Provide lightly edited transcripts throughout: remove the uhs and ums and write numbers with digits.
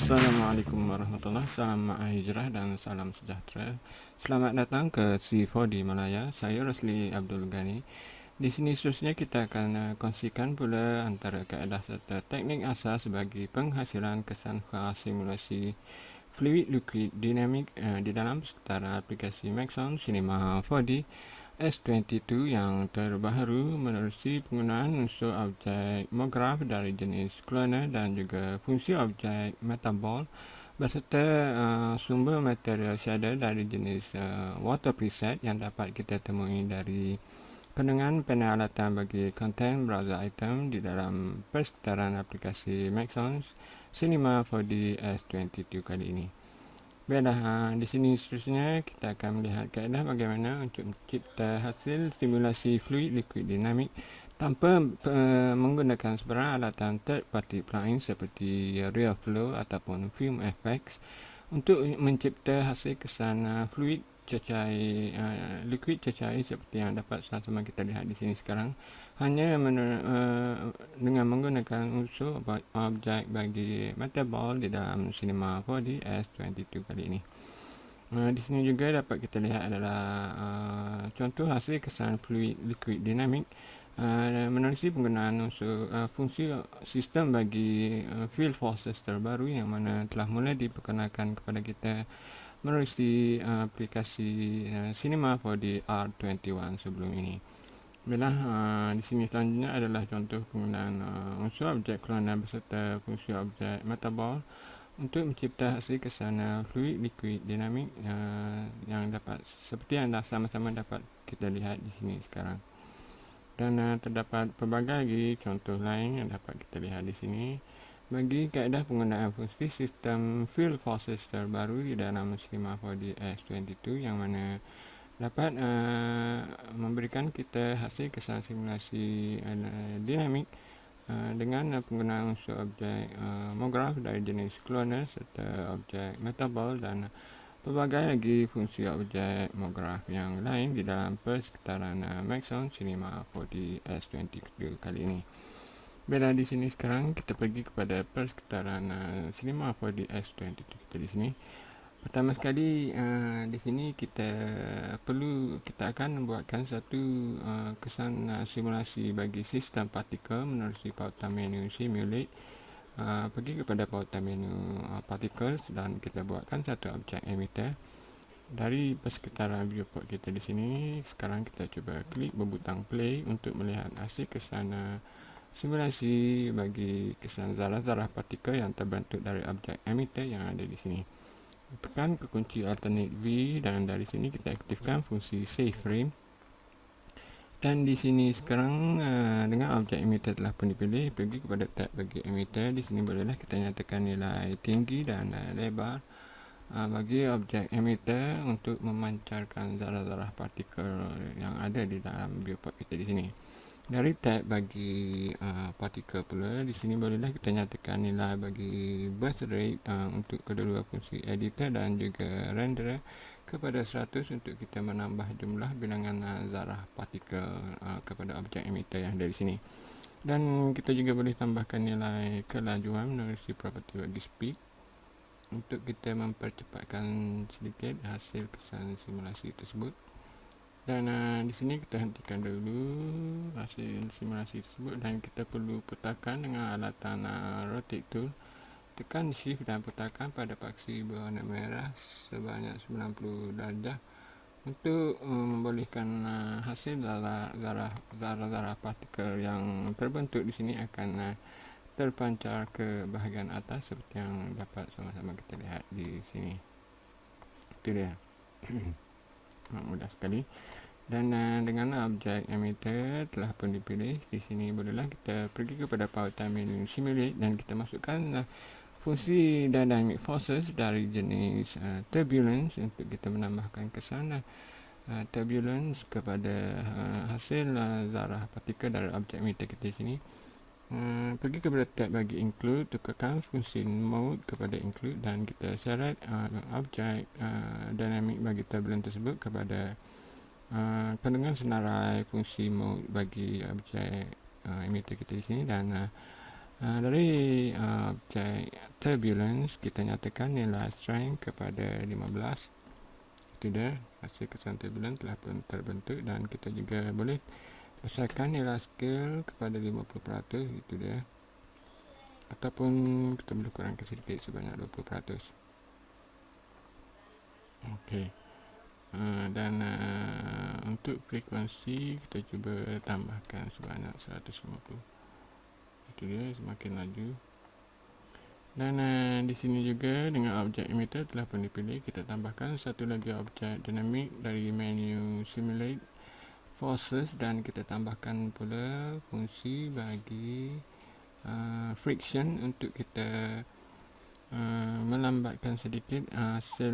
Assalamualaikum warahmatullahi wabarakatuh. Salam Ma'ah Hijrah dan salam sejahtera. Selamat datang ke C4D Malaya. Saya Rosli Abdul Ghani. Di sini seterusnya kita akan kongsikan pula antara kaedah serta teknik asas bagi penghasilan kesan khas simulasi fluid liquid dinamik di dalam sekitaran aplikasi Maxon Cinema 4D S22 yang terbaru menerusi penggunaan unsur objek MoGraph dari jenis cloner dan juga fungsi objek metabol berserta sumber material shader dari jenis water preset yang dapat kita temui dari pendengan panel alatan bagi konten browser item di dalam persekitaran aplikasi Maxon Cinema 4D S22 kali ini. Baiklah, di sini seterusnya kita akan melihat kaedah bagaimana untuk mencipta hasil simulasi fluid liquid dinamik tanpa menggunakan sebarang alatan third party plugin seperti real flow ataupun film effects untuk mencipta hasil kesan fluid cecair liquid cecair seperti yang dapat sama-sama kita lihat di sini sekarang hanya dengan menggunakan unsur objek bagi metabol di dalam Cinema 4D S22 kali ini. Di sini juga dapat kita lihat adalah contoh hasil kesan fluid liquid dinamik menerusi penggunaan unsur fungsi sistem bagi field forces terbaru yang mana telah mula diperkenalkan kepada kita menerusi aplikasi Cinema 4D R21 sebelum ini. Baiklah, di sini selanjutnya adalah contoh penggunaan unsur objek cloner beserta fungsi objek metabol untuk mencipta hasil kesan fluid liquid dinamik yang dapat seperti yang dah sama-sama dapat kita lihat di sini sekarang. Dan terdapat pelbagai lagi contoh lain yang dapat kita lihat di sini bagi kaedah penggunaan fungsi sistem field forces terbaru di dalam Cinema 4D S22 yang mana dapat memberikan kita hasil kesan simulasi dinamik dengan penggunaan unsur objek MoGraph dari jenis cloner serta objek metabol dan pelbagai lagi fungsi objek MoGraph yang lain di dalam persekitaran Maxon Cinema 4D S22 kali ini. Baiklah, di sini sekarang kita pergi kepada persekitaran Cinema 4D S22 kita di sini. Pertama sekali di sini kita akan membuatkan satu kesan simulasi bagi sistem partikel menerusi pautan menu simulate. Pergi kepada pautan menu particles dan kita buatkan satu objek emitter dari persekitaran viewport kita di sini. Sekarang kita cuba klik berbutang play untuk melihat hasil kesan simulasi bagi kesan zarah-zarah partikel yang terbentuk dari objek emitter yang ada di sini. Tekan ke kunci alternate V dan dari sini kita aktifkan fungsi save frame. Dan di sini sekarang dengan objek emitter telah pun dipilih, pergi kepada tab bagi emitter. Di sini bolehlah kita nyatakan nilai tinggi dan lebar bagi objek emitter untuk memancarkan zarah-zarah partikel yang ada di dalam viewport kita di sini. Dari tab bagi partikel pula, di sini bolehlah kita nyatakan nilai bagi burst rate untuk kedua fungsi editor dan juga renderer kepada 100 untuk kita menambah jumlah bilangan zarah partikel kepada objek emitter yang dari sini. Dan kita juga boleh tambahkan nilai kelajuan menerusi property bagi speed untuk kita mempercepatkan sedikit hasil kesan simulasi tersebut. Dan di sini kita hentikan dulu hasil simulasi tersebut dan kita perlu putarkan dengan alatan rotate tool. Tekan shift dan putarkan pada paksi berwarna merah sebanyak 90 darjah untuk membolehkan hasil zarah-zarah partikel yang terbentuk di sini akan terpancar ke bahagian atas seperti yang dapat sama-sama kita lihat di sini. Itu dia. Mudah sekali. Dan dengan objek emitter telah pun dipilih, di sini bolehlah kita pergi kepada pautan menu simulate dan kita masukkan fungsi dynamic forces dari jenis turbulence untuk kita menambahkan kesan turbulence kepada hasil zarah partikel dari objek emitter kita di sini. Pergi kepada tab bagi include, tukarkan fungsi mode kepada include dan kita syarat objek dynamic bagi turbulence tersebut kepada dengan senarai fungsi mode bagi objek emitter kita di sini. Dan dari objek turbulence, kita nyatakan nilai strength kepada 15. Itu dia, hasil kesan turbulence telah pun terbentuk, dan kita juga boleh besarkan nilai scale kepada 50%. Itu dia, ataupun kita boleh kurangkan sedikit sebanyak 20%. Okey. Dan untuk frekuensi kita cuba tambahkan sebanyak 150. Itu dia, semakin laju. Dan di sini juga dengan objek emitter telah pun dipilih, kita tambahkan satu lagi objek dinamik dari menu simulate forces, dan kita tambahkan pula fungsi bagi friction untuk kita melambatkan sedikit hasil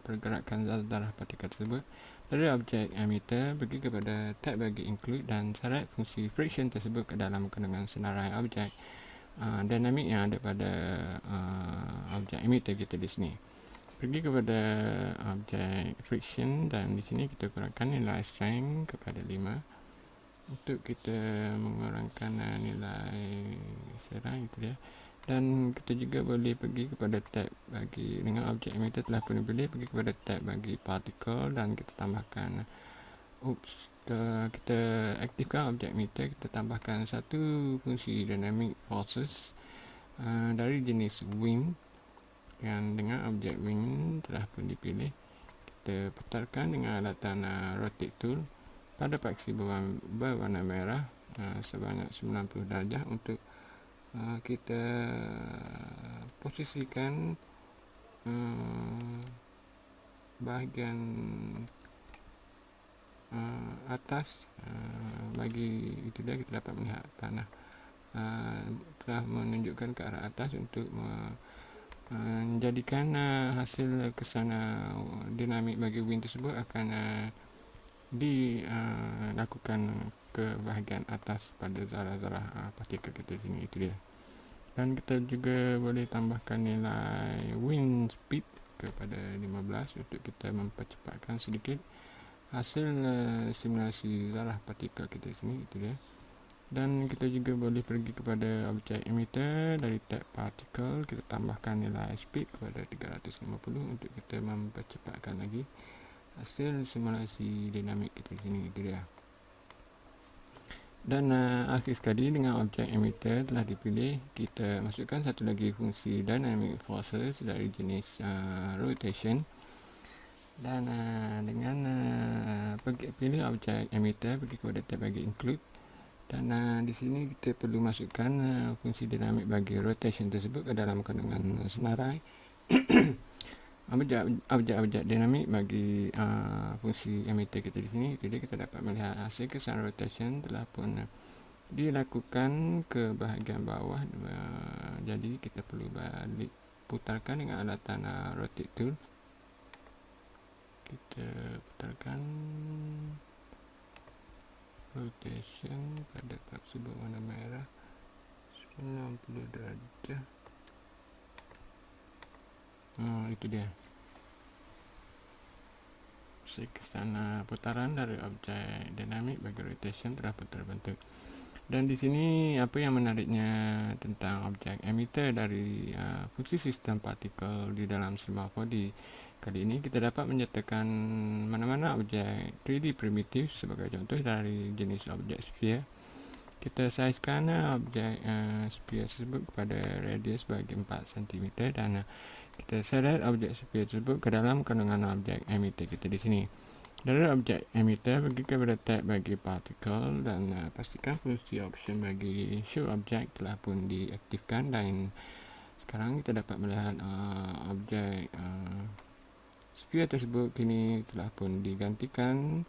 pergerakan darah partikel tersebut. Dari objek emitter pergi kepada tab bagi include, dan syarat fungsi friction tersebut ke dalam kandungan senarai objek dinamik yang ada pada objek emitter kita di sini. Pergi kepada objek friction, dan di sini kita kurangkan nilai strength kepada 5 untuk kita mengurangkan nilai serang. Itu dia. Dan kita juga boleh pergi kepada tab bagi, dengan objek emitter telah pun dipilih, pergi kepada tab bagi particle, dan kita tambahkan kita aktifkan objek emitter, kita tambahkan satu fungsi dynamic forces dari jenis wind, dan dengan objek wind telah pun dipilih, kita putarkan dengan alatan rotate tool pada paksi berwarna merah sebanyak 90 darjah untuk kita posisikan bahagian atas bagi itu dia, kita dapat melihat tanah telah menunjukkan ke arah atas untuk menjadikan hasil kesan dinamik bagi wind tersebut akan dilakukan ke bahagian atas pada zarah-zarah partikel kita di sini. Itu dia. Dan kita juga boleh tambahkan nilai wind speed kepada 15 untuk kita mempercepatkan sedikit hasil simulasi zarah partikel kita di sini. Itu dia. Dan kita juga boleh pergi kepada objek emitter dari tab particle, kita tambahkan nilai speed kepada 350 untuk kita mempercepatkan lagi hasil simulasi dinamik kita di sini. Itu dia. Dan akhir sekali, dengan objek emitter telah dipilih, kita masukkan satu lagi fungsi dynamic forces dari jenis rotation. Dan dengan pilih objek emitter, pergi kepada tab bagi include, dan di sini kita perlu masukkan fungsi dinamik bagi rotation tersebut ke dalam kandungan senarai objek dinamik bagi fungsi emitter kita di sini. Jadi kita dapat melihat hasil kesan rotation telah pun dilakukan ke bahagian bawah. Jadi kita perlu balik putarkan dengan alatan rotate tool. Kita putarkan rotation pada paksi berwarna merah 90 darjah. Itu dia, kesan putaran dari objek dinamik bagi rotation telah pun terbentuk. Dan di sini apa yang menariknya tentang objek emitter dari fungsi sistem partikel di dalam stream of body. Kali ini kita dapat menyatakan mana-mana objek 3D primitif sebagai contoh dari jenis objek sphere. Kita saizkan objek sphere tersebut kepada radius bagi 4 cm, dan kita seret objek sphere tersebut ke dalam kandungan objek emitter kita di sini. Dari objek emitter pergi kepada tab bagi particle, dan pastikan fungsi option bagi show object telah pun diaktifkan, dan sekarang kita dapat melihat objek sphere tersebut kini telah pun digantikan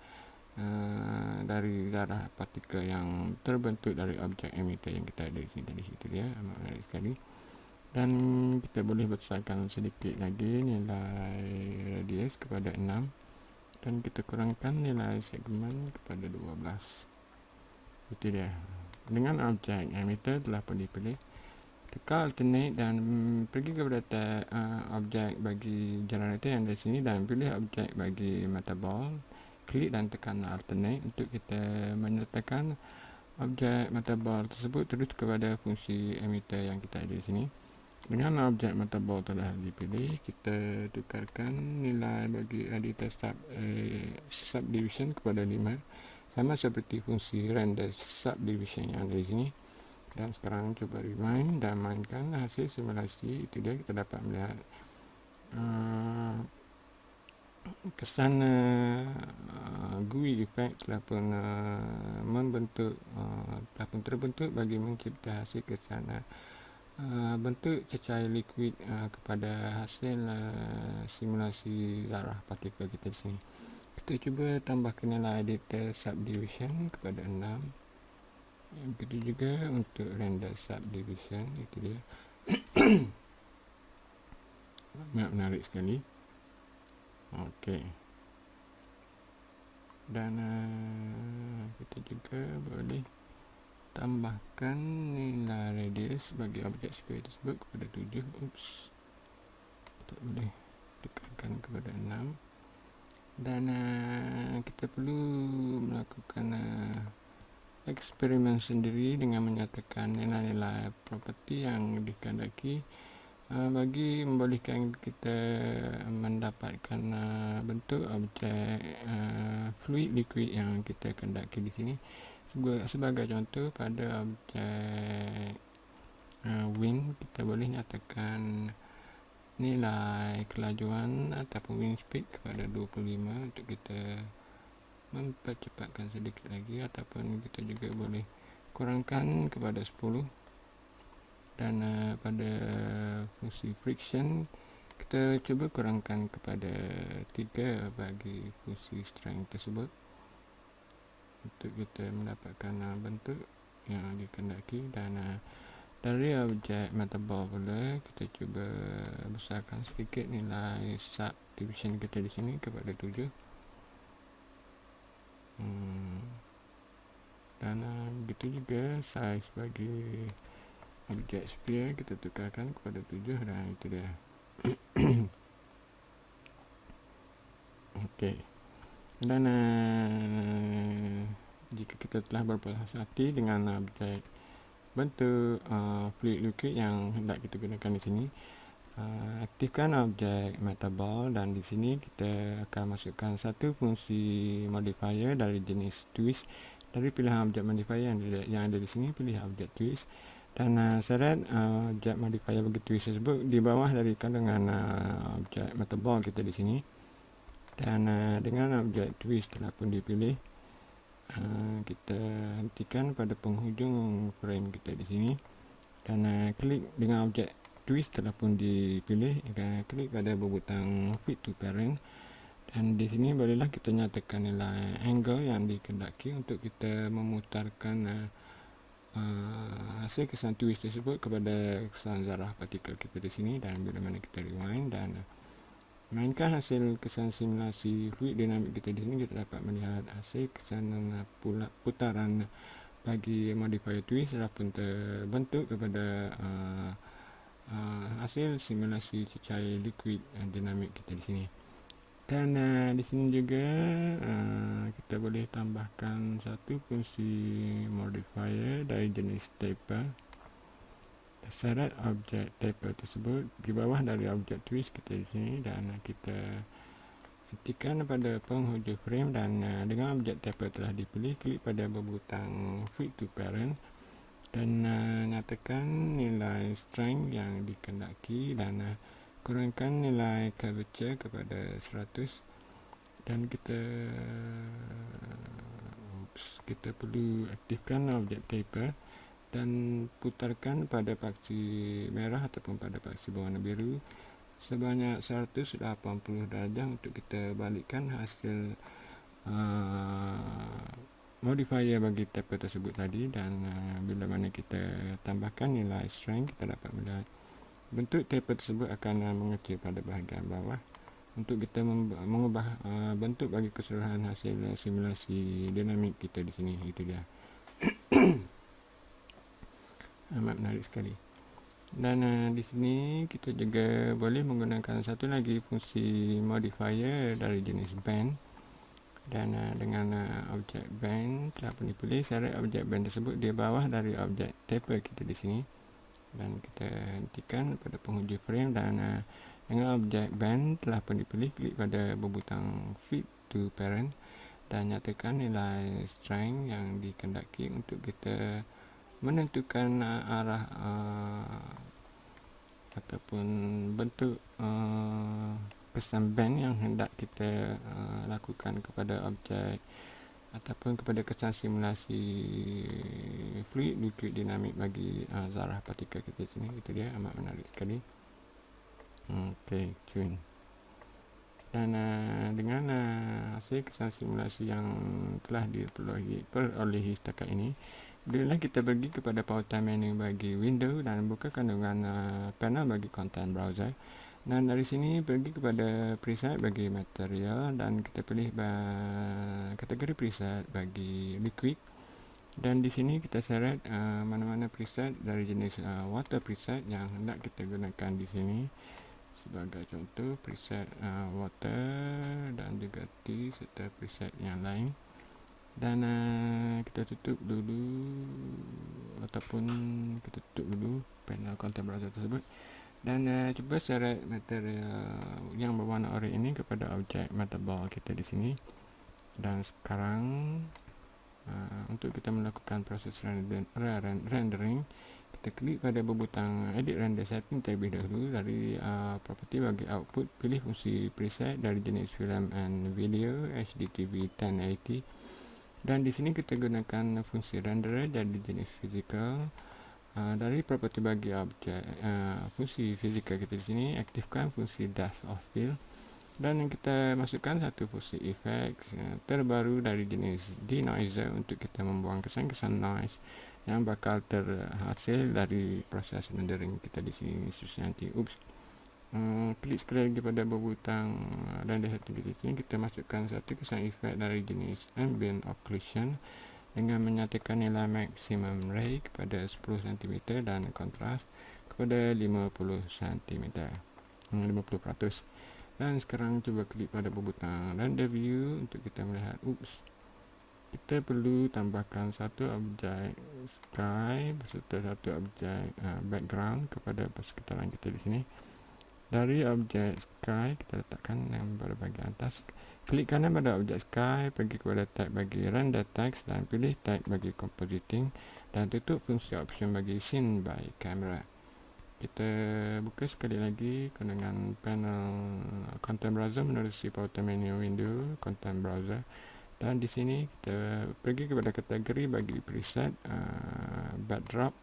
dari zarah partikel yang terbentuk dari objek emitter yang kita ada di sini tadi. Itu dia, amat menarik sekali. Dan kita boleh besarkan sedikit lagi nilai radius kepada 6, dan kita kurangkan nilai segmen kepada 12. Itu dia. Dengan objek emitter telah pun dipilih, tekan alternate dan pergi kepada tab objek bagi generator yang di sini, dan pilih objek bagi metaball, klik dan tekan alternate untuk kita menyertakan objek metaball tersebut terus kepada fungsi emitter yang kita ada di sini. Dengan objek metabol telah dipilih, kita tukarkan nilai bagi editor subdivision kepada 5, sama seperti fungsi render subdivision yang ada di sini. Dan sekarang coba rewind dan mainkan hasil simulasi. Itu dia, kita dapat melihat kesan GUI effect telah pun terbentuk bagi mencipta hasil kesan bentuk cecair liquid kepada hasil simulasi zarah partikel kita di sini. Kita cuba tambahkan nilai editor subdivision kepada 6. Begitu juga untuk render subdivision, itu dia. Menarik sekali. Okey. Dan kita juga boleh tambahkan nilai radius bagi objek sphere tersebut kepada 7. Kita boleh tekankan kepada 6. Dan kita perlu melakukan eksperimen sendiri dengan menyatakan nilai-nilai properti yang dikehendaki bagi membolehkan kita mendapatkan bentuk objek fluid liquid yang kita kehendaki di sini. Sebagai contoh, pada objek wind, kita boleh nyatakan nilai kelajuan ataupun wind speed kepada 25 untuk kita mempercepatkan sedikit lagi, ataupun kita juga boleh kurangkan kepada 10. Dan pada fungsi friction, kita cuba kurangkan kepada 3 bagi fungsi strength tersebut untuk kita mendapatkan bentuk yang dikehendaki. Dan dari objek metabol pula, kita cuba besarkan sedikit nilai subdivision kita di sini kepada 7. Dan begitu juga size bagi objek sphere kita tukarkan kepada 7, dan itu dia. Okey. Dan jika kita telah berpuas hati dengan objek bentuk fluid liquid yang hendak kita gunakan di sini, aktifkan objek metabol, dan di sini kita akan masukkan satu fungsi modifier dari jenis twist. Dari pilihan objek modifier yang ada di sini, pilih objek twist, dan seret objek modifier bagi twist tersebut di bawah dari kandungan objek metabol kita di sini. Dan dengan objek twist telah pun dipilih, kita hentikan pada penghujung frame kita di sini, dan klik dengan objek twist telah pun dipilih, klik pada butang fit to parent, dan di sini bolehlah kita nyatakan nilai angle yang dikehendaki untuk kita memutarkan hasil kesan twist tersebut kepada kesan zarah partikel kita di sini. Dan bila mana kita rewind dan mainkan hasil kesan simulasi fluid dinamik kita di sini, kita dapat melihat hasil kesan putaran bagi modifier twist telah pun terbentuk kepada hasil simulasi cecair liquid dinamik kita di sini. Dan di sini juga kita boleh tambahkan satu fungsi modifier dari jenis taper. Seret objek taper tersebut di bawah dari objek twist kita di sini, dan kita hentikan pada penghujung frame, dan dengan objek taper telah dipilih, klik pada butang fit to parent, dan nyatakan nilai strength yang dikehendaki, dan kurangkan nilai curvature kepada 100. Dan kita perlu aktifkan objek taper dan putarkan pada paksi merah ataupun pada paksi berwarna biru sebanyak 180 darjah untuk kita balikkan hasil modifier bagi taper tersebut tadi. Dan bila mana kita tambahkan nilai strength, kita dapat melihat bentuk taper tersebut akan mengecil pada bahagian bawah untuk kita mengubah bentuk bagi keseluruhan hasil simulasi dinamik kita di sini. Itu dia. Amat menarik sekali. Dan di sini kita juga boleh menggunakan satu lagi fungsi modifier dari jenis band. Dan dengan objek band telah pun dipilih, seret objek band tersebut di bawah dari objek taper kita di sini. dan kita hentikan pada penghujung frame, dan dengan objek band telah pun dipilih, klik pada berbutang fit to parent dan nyatakan nilai strength yang dikehendaki untuk kita menentukan arah ataupun bentuk kesan band yang hendak kita lakukan kepada objek ataupun kepada kesan simulasi fluid liquid dinamik bagi zarah partikel kita sini. Itu dia, amat menarik sekali. Okey, cun. Dan dengan hasil kesan simulasi yang telah diperolehi setakat ini, bolehlah kita pergi kepada pautan menu bagi window dan buka kandungan panel bagi content browser. Dan dari sini pergi kepada preset bagi material dan kita pilih kategori preset bagi liquid. Dan di sini kita seret mana-mana preset dari jenis water preset yang hendak kita gunakan di sini. Sebagai contoh, preset water dan juga tea serta preset yang lain. Dan kita tutup dulu ataupun kita tutup dulu panel content browser tersebut. Dan cuba seret material yang berwarna oranye ini kepada objek metaball kita di sini. Dan sekarang untuk kita melakukan proses rendering, kita klik pada berbutang edit render setting terlebih dahulu. Dari property bagi output, pilih fungsi preset dari jenis film and video HDTV 1080. Dan di sini kita gunakan fungsi renderer dari jenis physical. Dari property bagi objek fungsi fizikal kita di sini, aktifkan fungsi depth of field dan kita masukkan satu fungsi effects terbaru dari jenis denoiser untuk kita membuang kesan-kesan noise yang bakal terhasil dari proses rendering kita di sini. Khususnya nanti klik sekali lagi pada berbutang render setting di sini, kita masukkan satu kesan effect dari jenis ambient occlusion dengan menyatakan nilai maksimum ray kepada 10 cm dan kontras kepada 50 cm 50%. Dan sekarang cuba klik pada berbutang render view untuk kita melihat kita perlu tambahkan satu objek sky beserta satu objek background kepada persekitaran kita di sini. Dari objek sky kita letakkan yang pada bahagian atas. Klik kanan pada objek sky, pergi kepada tab bagi render text dan pilih tab bagi compositing dan tutup fungsi option bagi scene by camera. Kita buka sekali lagi dengan panel content browser menerusi pautan menu window content browser, dan di sini kita pergi kepada kategori bagi preset backdrop.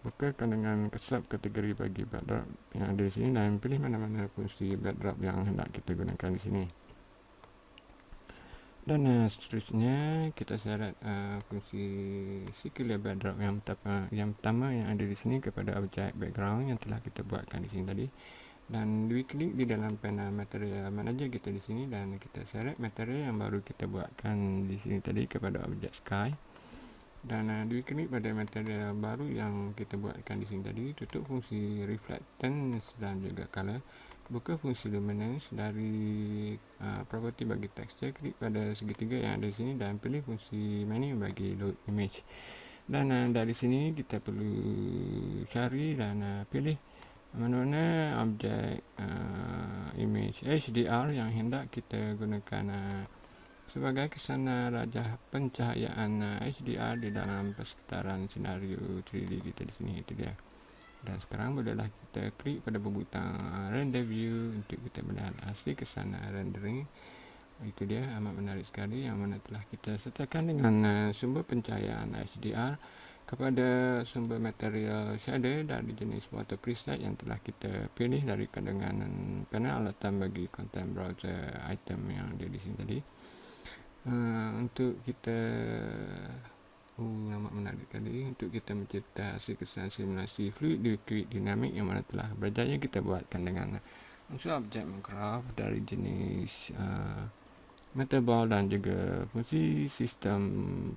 Bukakan dengan sub kategori bagi backdrop yang ada di sini dan pilih mana-mana fungsi backdrop yang hendak kita gunakan di sini. Dan seterusnya kita syarat fungsi circular backdrop yang pertama yang ada di sini kepada objek background yang telah kita buatkan di sini tadi. Dan klik di dalam panel material manager kita di sini dan kita syarat material yang baru kita buatkan di sini tadi kepada objek sky. Dan klik pada material baru yang kita buatkan di sini tadi, tutup fungsi reflectance dan juga color, buka fungsi luminance. Dari property bagi texture, klik pada segitiga yang ada di sini dan pilih fungsi menu bagi load image. Dan dari sini kita perlu cari dan pilih mana-mana objek image HDR yang hendak kita gunakan sebagai kesan rajah pencahayaan HDR di dalam persekitaran senario 3D kita di sini. Itu dia. Dan sekarang bolehlah kita klik pada berbutang render view untuk kita melihat hasil kesan rendering. Itu dia, amat menarik sekali, yang mana telah kita sertakan dengan sumber pencahayaan HDR kepada sumber material shader dari jenis water preset yang telah kita pilih dari kandungan panel alatan bagi content browser item yang ada di sini tadi. Untuk kita amat menarik kali untuk kita mencipta hasil kesan simulasi fluid liquid dinamik yang mana telah berjaya kita buatkan dengan unsur objek Minecraft dari jenis metaball dan juga fungsi sistem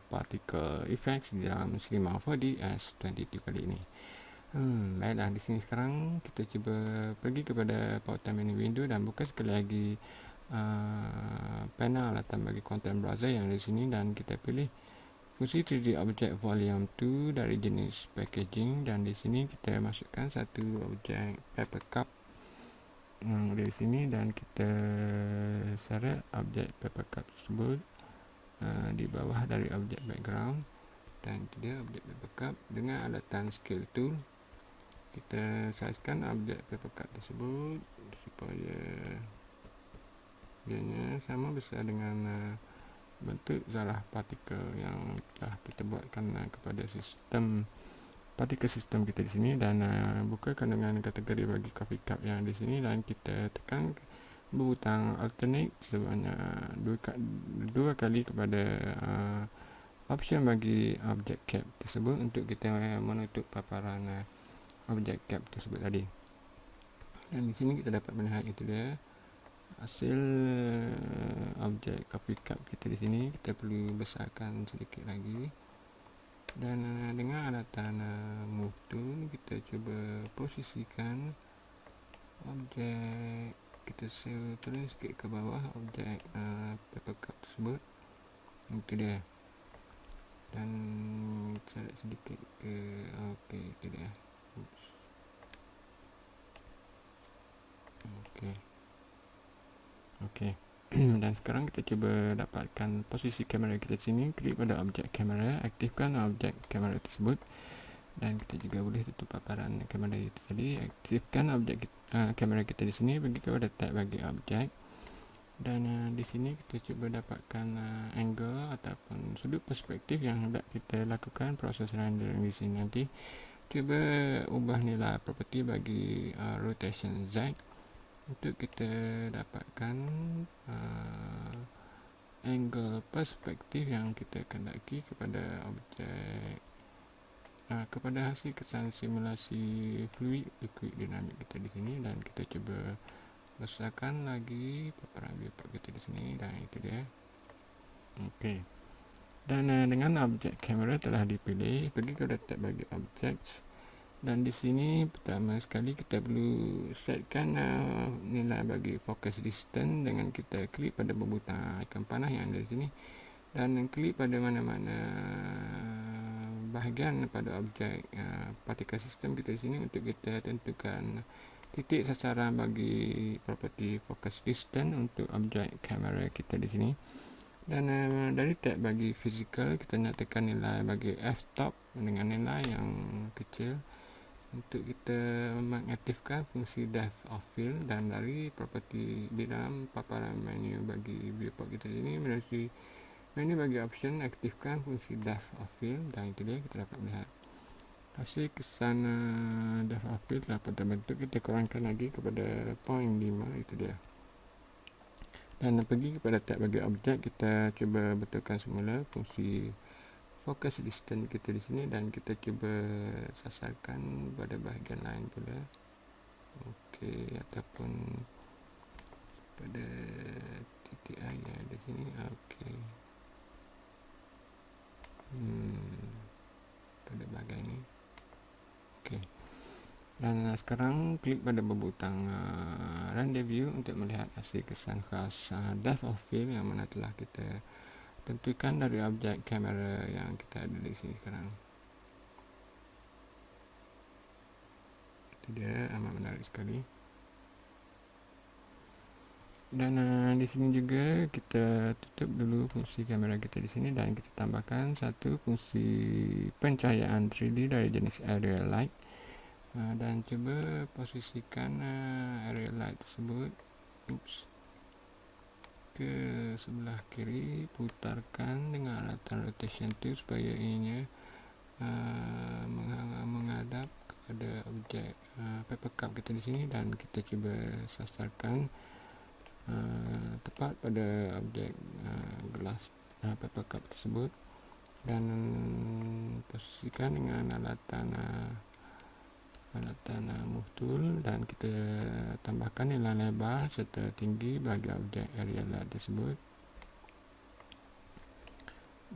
particle effects di dalam Cinema 4D S22 kali ini. Baiklah, di sini sekarang kita cuba pergi kepada pautan menu window dan buka sekali lagi panel alatan bagi content browser yang di sini dan kita pilih fungsi 3D object volume 2 dari jenis packaging, dan di sini kita masukkan satu objek paper cup di sini, dan kita seret objek paper cup tersebut di bawah dari objek background, dan itu dia objek paper cup. Dengan alatan scale tool kita saizkan objek paper cup tersebut supaya ianya sama besar dengan bentuk zarah partikel yang telah kita buatkan kepada sistem partikel sistem kita di sini, dan bukakan dengan kategori bagi coffee cup yang di sini, dan kita tekan butang alternate sebanyak dua kali kepada option bagi objek cap tersebut untuk kita menutup paparan objek cap tersebut tadi. Dan di sini kita dapat melihat itu dia hasil objek coffee cup kita di sini. Kita perlu besarkan sedikit lagi, dan dengan alatan move tool kita cuba posisikan objek, kita turun sikit ke bawah objek paper cup tersebut, itu dia, dan seret sedikit ke okey, itu dia. Okey. Dan sekarang kita cuba dapatkan posisi kamera kita di sini. Klik pada objek kamera, aktifkan objek kamera tersebut, dan kita juga boleh tutup paparan kamera itu tadi. Aktifkan objek kamera kita di sini, pergi kepada tab bagi objek, dan di sini kita cuba dapatkan angle ataupun sudut perspektif yang hendak kita lakukan proses rendering di sini. Nanti cuba ubah nilai property bagi rotation Z untuk kita dapatkan angle perspektif yang kita kendaki kepada objek, kepada hasil kesan simulasi fluid liquid dinamik kita di sini. Dan kita cuba besarkan lagi paparan viewport kita di sini, dan itu dia. Okey. Dan dengan objek kamera telah dipilih, pergi ke tab bagi objects, dan di sini pertama sekali kita perlu setkan nilai bagi focus distance dengan kita klik pada butang ikon panah yang ada di sini, dan klik pada mana-mana bahagian pada objek partikel sistem kita di sini untuk kita tentukan titik sasaran bagi property focus distance untuk objek kamera kita di sini. Dan dari tab bagi physical kita nyatakan nilai bagi f-stop dengan nilai yang kecil untuk kita mengaktifkan fungsi depth of field. Dan dari property di dalam paparan menu bagi viewport kita ini, melalui menu bagi option aktifkan fungsi depth of field, dan itu dia kita dapat melihat hasil kesan depth of field telah terbentuk. Kita kurangkan lagi kepada 0.5, itu dia. Dan pergi kepada tab bagi objek, kita cuba betulkan semula fungsi focus distance kita di sini, dan kita cuba sasarkan pada bahagian lain pula. Okey, ataupun pada titik air yang ada sini. Okey. Pada bahagian ini. Okey. Dan sekarang klik pada butang render view untuk melihat hasil kesan khas depth of field yang mana telah kita tentukan dari objek kamera yang kita ada di sini sekarang. Itu dia, amat menarik sekali. Dan di sini juga kita tutup dulu fungsi kamera kita di sini, dan kita tambahkan satu fungsi pencahayaan 3D dari jenis area light. Dan cuba posisikan area light tersebut ke sebelah kiri, putarkan dengan alatan rotation tool supaya ianya menghadap kepada objek paper cup kita di sini, dan kita cuba sasarkan tepat pada objek gelas paper cup tersebut, dan posisikan dengan alatan move tool, dan kita tambahkan nilai lebar serta tinggi bagi objek area light tersebut,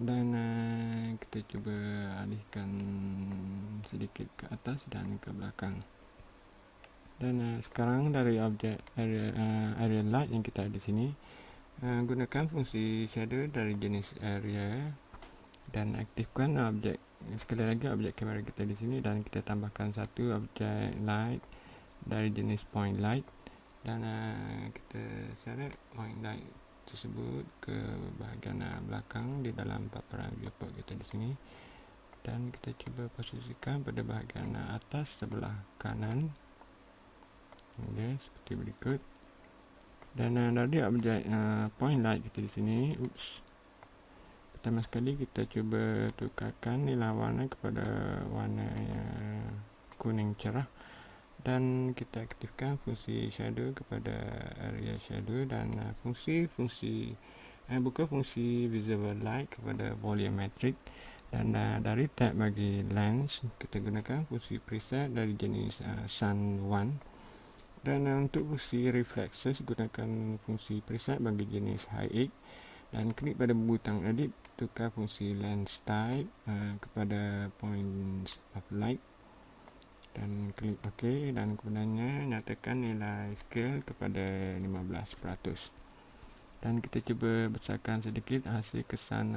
dan kita cuba alihkan sedikit ke atas dan ke belakang. Dan sekarang dari objek area light yang kita ada di sini, gunakan fungsi shadow dari jenis area, dan aktifkan objek, sekali lagi objek kamera kita di sini, dan kita tambahkan satu objek light dari jenis point light, dan kita seret point light tersebut ke bahagian belakang di dalam paparan viewport kita di sini, dan kita cuba posisikan pada bahagian atas sebelah kanan. Okey, seperti berikut. Dan dari objek point light kita di sini, pertama sekali kita cuba tukarkan nilai warna kepada warna kuning cerah, dan kita aktifkan fungsi shadow kepada area shadow, dan fungsi visible light kepada volumetric, dan dari tab bagi lens kita gunakan fungsi preset dari jenis sun 1, dan untuk fungsi reflexes gunakan fungsi preset bagi jenis high 8, dan klik pada butang edit, tukar fungsi lens type kepada point of light, dan klik OK, dan kemudiannya nyatakan nilai scale kepada 15%, dan kita cuba besarkan sedikit hasil kesan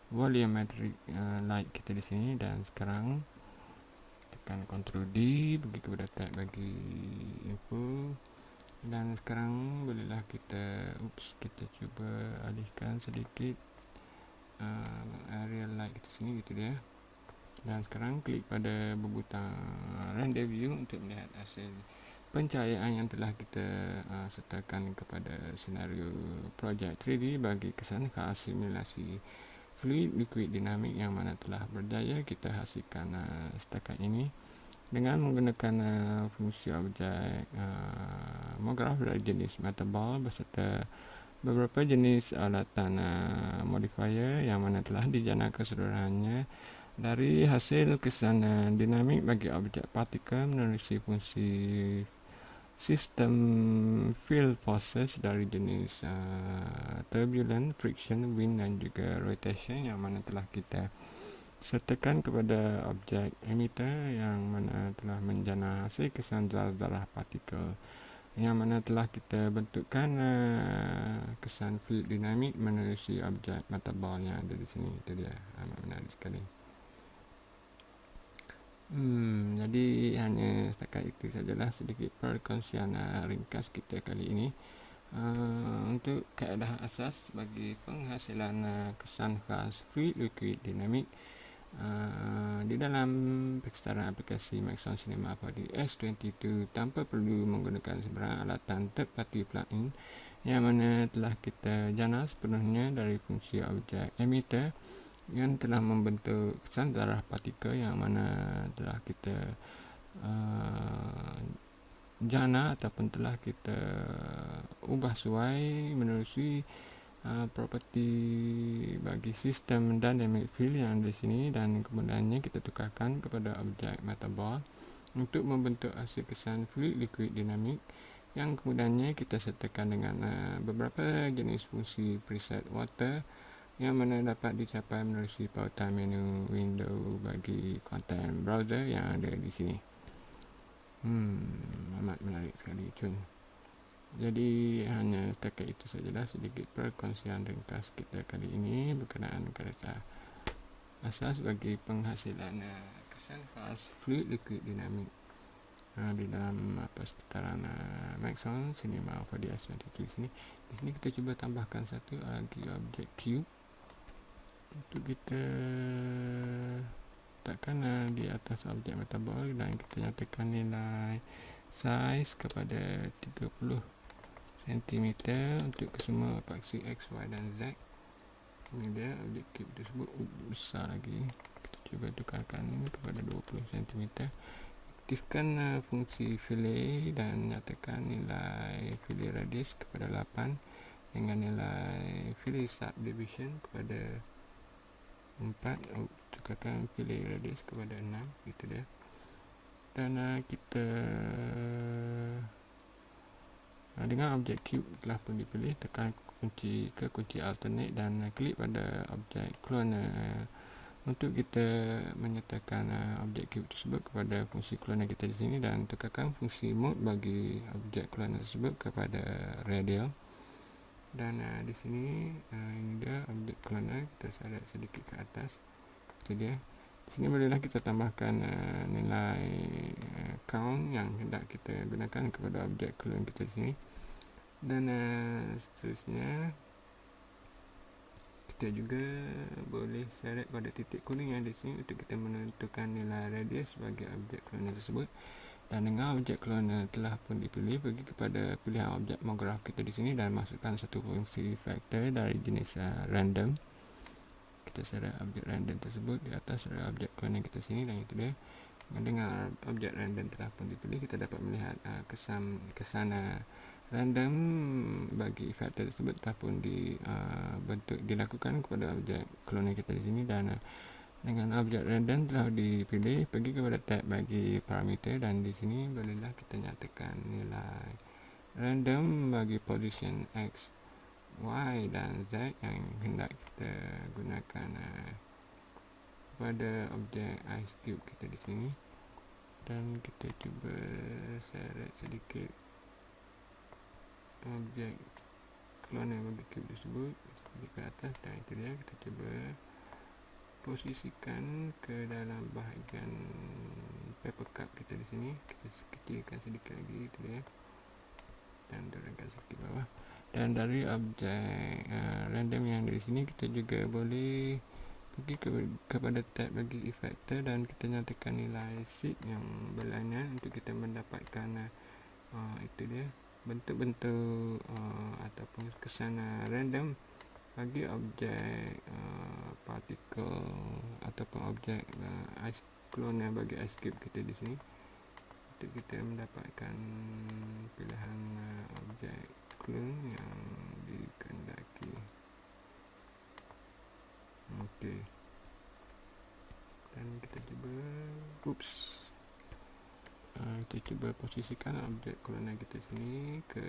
volumetric light kita di sini. Dan sekarang tekan Ctrl D, pergi kepada tab bagi info, dan sekarang bolehlah kita cuba alihkan sedikit area light kita sini, gitu dia. Dan sekarang klik pada butang render view untuk melihat hasil pencahayaan yang telah kita sertakan kepada senario projek 3D bagi kesan khas simulasi fluid liquid dinamik yang mana telah berjaya kita hasilkan setakat ini dengan menggunakan fungsi objek monograf dari jenis metaball beserta beberapa jenis alatan modifier yang mana telah dijana keseluruhannya dari hasil kesan dinamik bagi objek partikel menerusi fungsi sistem field forces dari jenis turbulent, friction, wind, dan juga rotation yang mana telah kita sertakan kepada objek emitter yang mana telah menjana hasil kesan zarah-zarah partikel yang mana telah kita bentukkan kesan fluid dinamik menerusi objek metaball yang ada di sini. Itu dia, amat menarik sekali. Jadi hanya setakat itu sajalah sedikit perkongsian ringkas kita kali ini. Untuk kaedah asas bagi penghasilan kesan khas fluid liquid dinamik di dalam persekitaran aplikasi Maxon Cinema 4D S22 tanpa perlu menggunakan sebarang alatan third party plugin yang mana telah kita jana sepenuhnya dari fungsi objek emitter yang telah membentuk kesan zarah partikel yang mana telah kita jana ataupun telah kita ubah suai menerusi properti bagi sistem dynamic field yang di sini, dan kemudiannya kita tukarkan kepada objek metaball untuk membentuk hasil kesan fluid liquid dinamik yang kemudiannya kita sertakan dengan beberapa jenis fungsi preset water yang mana dapat dicapai menerusi pautan menu window bagi content browser yang ada di sini. Amat menarik sekali, cun. Jadi hanya setakat itu sajalah sedikit perkongsian ringkas kita kali ini berkenaan kaedah asas bagi penghasilan kesan khas fluid liquid dinamik di dalam persekitaran Maxon Cinema 4D S22 sini. Di sini kita cuba tambahkan satu lagi objek cube untuk kita letakkan di atas objek metaball, dan kita nyatakan nilai size kepada 30 cm untuk kesemua paksi X, Y, dan Z. Ini dia objek cube tersebut besar lagi. Kita cuba tukarkan ini kepada 20 cm. Aktifkan fungsi fillet dan nyatakan nilai fillet radius kepada 8 dengan nilai fillet subdivision kepada 4. Tukarkan fillet radius kepada 6, gitu dia. Dan kita dengan objek cube telah pun dipilih, tekan kunci alternate dan klik pada objek cloner untuk kita menyertakan objek cube tersebut kepada fungsi cloner kita di sini, dan tekankan fungsi mode bagi objek cloner tersebut kepada radial, Dan di sini ini dia objek cloner. Kita seret sedikit ke atas. Itu dia. Di sini bolehlah kita tambahkan nilai count yang hendak kita gunakan kepada objek clone kita di sini. Dan seterusnya kita juga boleh seret pada titik kuning yang di sini untuk kita menentukan nilai radius bagi objek cloner tersebut. Dan dengan objek cloner telah pun dipilih, pergi kepada pilihan objek MoGraph kita di sini dan masukkan satu fungsi vektor dari jenis random. Kita seret objek random tersebut di atas objek cloner kita sini, dan itu dia. Dengan objek random telah pun dipilih, kita dapat melihat kesan random bagi vektor tersebut telah pun dilakukan kepada objek cloner kita di sini. Dan dengan objek random telah dipilih, pergi kepada tab bagi parameter, dan di sini bolehlah kita nyatakan nilai random bagi position x, y dan z yang hendak kita gunakan pada objek ice cube kita di sini. Dan kita cuba seret sedikit objek cloner bagi cube tersebut sedikit ke atas, dan itu dia. Kita cuba posisikan ke dalam bahagian paper cup kita di sini. Kita kecilkan sedikit lagi, itu dia, dan turunkan sedikit bawah. Dan dari objek random yang dari sini, kita juga boleh pergi kepada tab bagi effector, dan kita nyatakan nilai seed yang berlainan untuk kita mendapatkan itu dia, bentuk-bentuk ataupun kesan random bagi objek partikel ataupun objek ice cloner bagi ice cube kita di sini, untuk kita mendapatkan pilihan objek clone yang dikehendaki. Okey. Dan kita cuba kita cuba posisikan objek cloner kita sini ke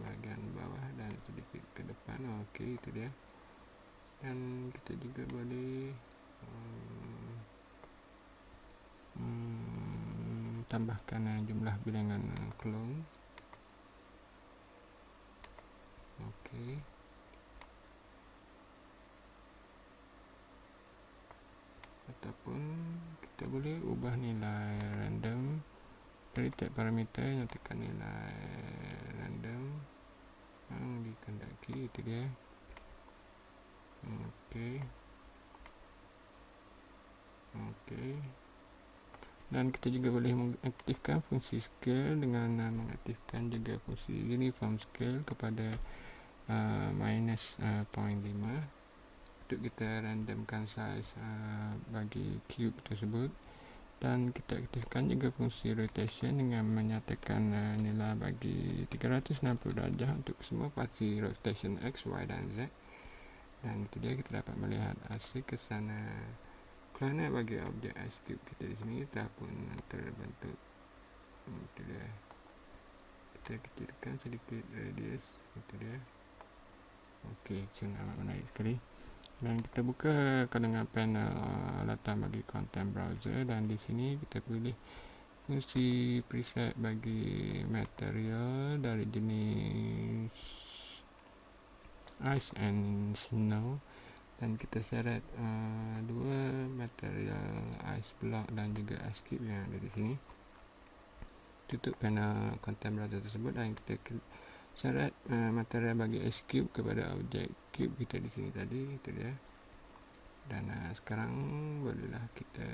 bahagian bawah dan sedikit ke depan. Okey, itu dia. Dan kita juga boleh tambahkan jumlah bilangan clone. Okey. Ataupun kita boleh ubah nilai random dari tab parameter, nyatakan nilai random yang dikehendaki, itu dia. Okey. Dan kita juga boleh mengaktifkan fungsi scale dengan mengaktifkan juga fungsi uniform scale kepada minus 0.5 untuk kita randomkan size bagi cube tersebut. Dan kita aktifkan juga fungsi rotation dengan menyatakan nilai bagi 360 darjah untuk semua pasti rotation x, y dan z. Dan itu dia, kita dapat melihat hasil kesan cloner bagi objek ice cube kita di sini telah pun terbentuk. Itu dia. Kita kecilkan sedikit radius, itu dia. Okey, amat menarik sekali. Dan kita buka dengan panel latar bagi content browser, dan di sini kita pilih fungsi preset bagi material dari jenis ice and snow, dan kita seret dua material ice block dan juga ice cube yang ada di sini. Tutup panel content browser tersebut, dan kita seret material bagi ice cube kepada objek cube kita di sini tadi, itu dia. Dan sekarang bolehlah kita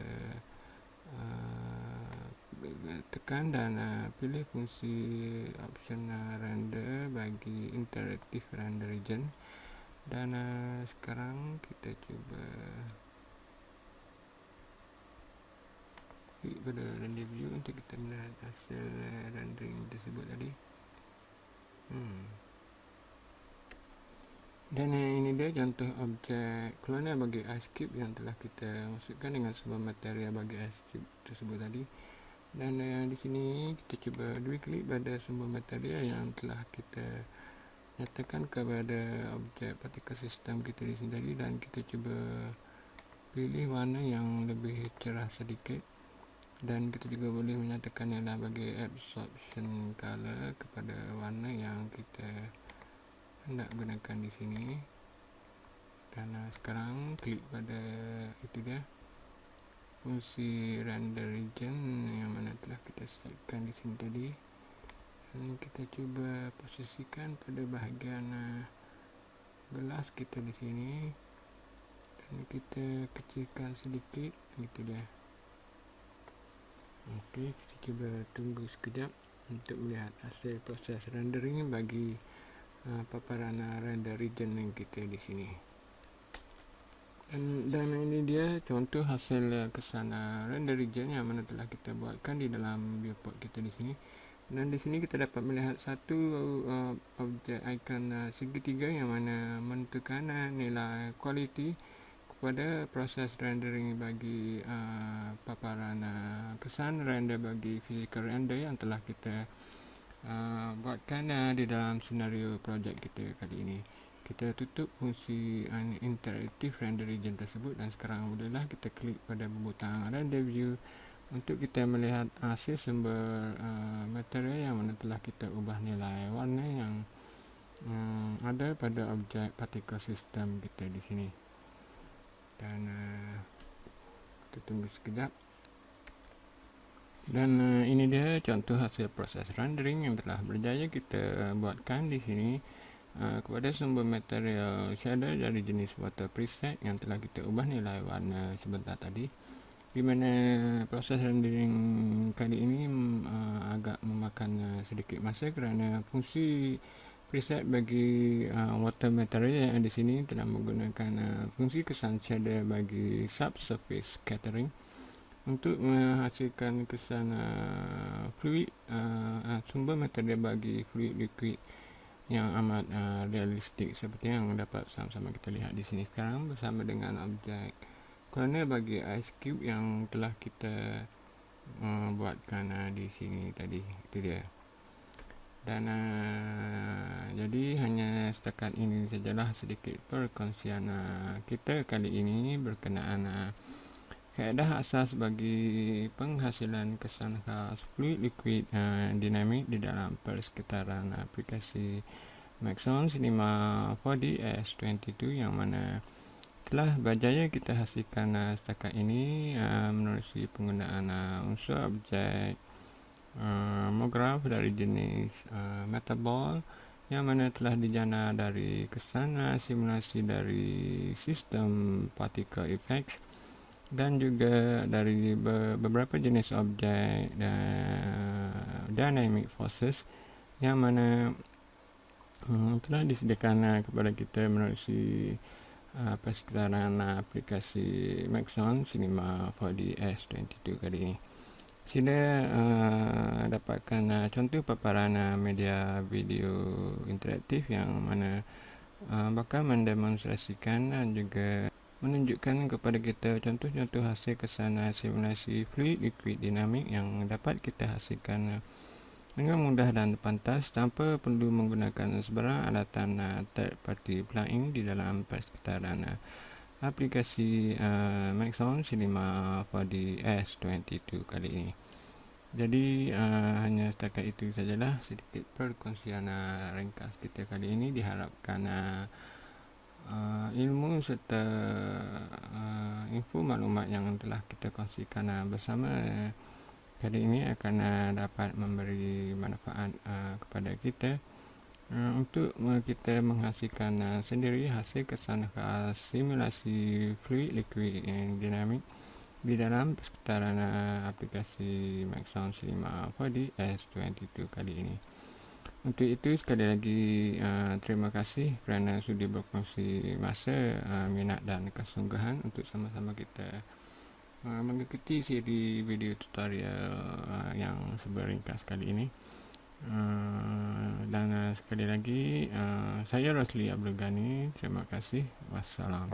tekan dan pilih fungsi option render bagi interactive render region. Dan sekarang kita cuba klik pada render view untuk kita melihat hasil rendering tersebut tadi. Dan ini dia contoh objek cloner bagi ice cube yang telah kita masukkan dengan semua material bagi ice cube tersebut tadi. Dan di sini kita cuba dua klik pada semua material yang telah kita nyatakan kepada objek particle system kita di sini tadi, dan kita cuba pilih warna yang lebih cerah sedikit. Dan kita juga boleh menyatakan nilai bagi absorption color kepada warna yang kita hendak gunakan di sini. Dan sekarang klik pada itu dia, fungsi render region yang mana telah kita setkan di sini tadi. Dan kita cuba posisikan pada bahagian gelas kita di sini, dan kita kecilkan sedikit gitu dia. Okey, kita cuba tunggu sekejap untuk melihat hasil proses rendering bagi paparan render region yang kita di sini. Dan ini dia contoh hasil kesan render region yang mana telah kita buatkan di dalam viewport kita di sini. Dan di sini kita dapat melihat satu objek ikon segitiga yang mana menentukan nilai kualiti kepada proses rendering bagi paparan kesan render bagi physical render yang telah kita buatkan di dalam senario projek kita kali ini. Kita tutup fungsi interactive render region tersebut, dan sekarang bolehlah kita klik pada butang render view untuk kita melihat hasil sumber material yang mana telah kita ubah nilai warna yang ada pada objek particle system kita di sini. Dan kita tunggu sekejap. Dan ini dia contoh hasil proses rendering yang telah berjaya kita buatkan di sini kepada sumber material shader dari jenis water preset yang telah kita ubah nilai warna sebentar tadi, di mana proses rendering kali ini agak memakan sedikit masa kerana fungsi preset bagi water material yang di sini telah menggunakan fungsi kesan shader bagi subsurface scattering untuk menghasilkan kesan fluid, sumber material bagi fluid liquid yang amat realistik seperti yang dapat sama-sama kita lihat di sini sekarang bersama dengan objek corner bagi ice cube yang telah kita buatkan di sini tadi. Itu dia. Dan jadi hanya setakat ini sajalah sedikit perkongsian kita kali ini berkenaan kaedah asas bagi penghasilan kesan khas fluid liquid dinamik di dalam persekitaran aplikasi Maxon Cinema 4D S22 yang mana telah berjaya kita hasilkan setakat ini menerusi penggunaan unsur objek monograf dari jenis metaball yang mana telah dijana dari kesan simulasi dari sistem particle effects dan juga dari beberapa jenis objek dynamic forces yang mana telah disediakan kepada kita menerusi persekitaran aplikasi Maxon Cinema 4D S22 kali ini. Sila dapatkan contoh paparan media video interaktif yang mana bakal mendemonstrasikan dan juga menunjukkan kepada kita contoh-contoh hasil kesan simulasi fluid liquid dinamik yang dapat kita hasilkan dengan mudah dan pantas tanpa perlu menggunakan sebarang alatan third party plugin di dalam persekitaran aplikasi Maxon Cinema 4D S22 kali ini. Jadi hanya setakat itu sajalah sedikit perkongsian ringkas kita kali ini. Diharapkan ilmu serta info maklumat yang telah kita kongsikan bersama kali ini akan dapat memberi manfaat kepada kita untuk kita menghasilkan sendiri hasil kesan khas simulasi fluid liquid dinamik di dalam persekitaran aplikasi Maxon Cinema 4D S22 kali ini. Untuk itu sekali lagi terima kasih kerana sudi berkongsi masa, minat dan kesungguhan untuk sama-sama kita mengikuti siri video tutorial yang seberingkas kali ini. Dan sekali lagi saya Rosli Abdul Ghani, terima kasih. Wassalam.